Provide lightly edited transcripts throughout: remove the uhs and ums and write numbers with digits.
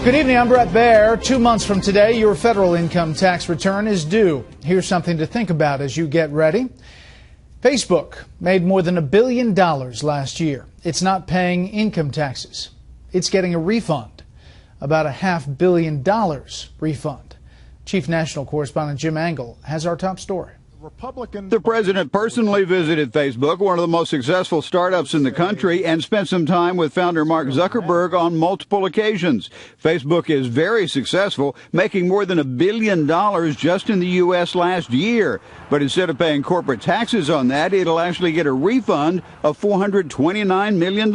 Good evening, I'm Brett Baer. 2 months from today, your federal income tax return is due. Here's something to think about as you get ready. Facebook made more than $1 billion last year. It's not paying income taxes. It's getting a refund, about $500 million refund. Chief National Correspondent Jim Angle has our top story. The president personally visited Facebook, one of the most successful startups in the country, and spent some time with founder Mark Zuckerberg on multiple occasions. Facebook is very successful, making more than $1 billion just in the U.S. last year. But instead of paying corporate taxes on that, it'll actually get a refund of $429 million.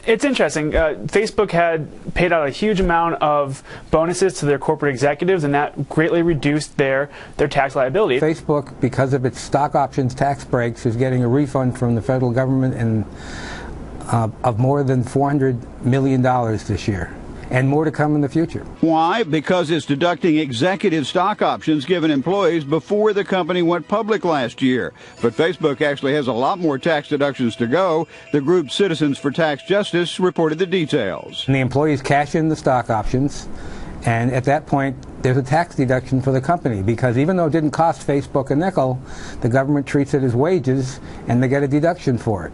It's interesting. Facebook had paid out a huge amount of bonuses to their corporate executives, and that greatly reduced their tax liability. Facebook, because of its stock options tax breaks, is getting a refund from the federal government of more than $400 million this year, and more to come in the future. Why? Because it's deducting executive stock options given employees before the company went public last year. But Facebook actually has a lot more tax deductions to go. The group Citizens for Tax Justice reported the details. And the employees cash in the stock options, and at that point, there's a tax deduction for the company, because even though it didn't cost Facebook a nickel, the government treats it as wages, and they get a deduction for it.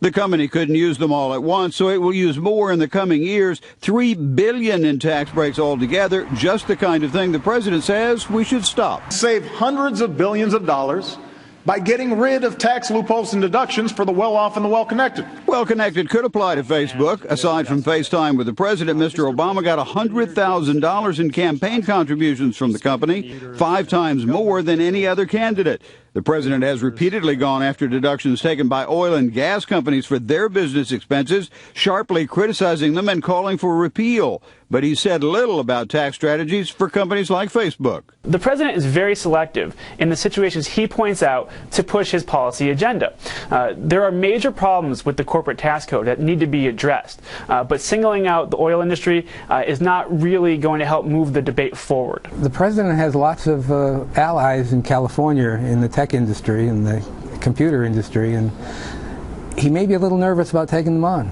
The company couldn't use them all at once, so it will use more in the coming years. $3 billion in tax breaks altogether, just the kind of thing the president says we should stop. Save hundreds of billions of dollars by getting rid of tax loopholes and deductions for the well-off and the well-connected. Well-connected could apply to Facebook. Aside from FaceTime with the president, Mr. Obama got $100,000 in campaign contributions from the company, 5 times more than any other candidate. The president has repeatedly gone after deductions taken by oil and gas companies for their business expenses, sharply criticizing them and calling for repeal. But he said little about tax strategies for companies like Facebook. The president is very selective in the situations he points out to push his policy agenda. There are major problems with the corporate tax code that need to be addressed, but singling out the oil industry is not really going to help move the debate forward. The president has lots of allies in California in the tech industry and the computer industry, and he may be a little nervous about taking them on.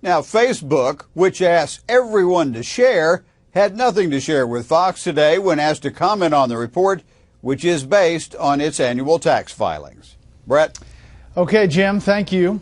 Now, Facebook, which asks everyone to share, had nothing to share with Fox today when asked to comment on the report, which is based on its annual tax filings. Brett? Okay, Jim, thank you.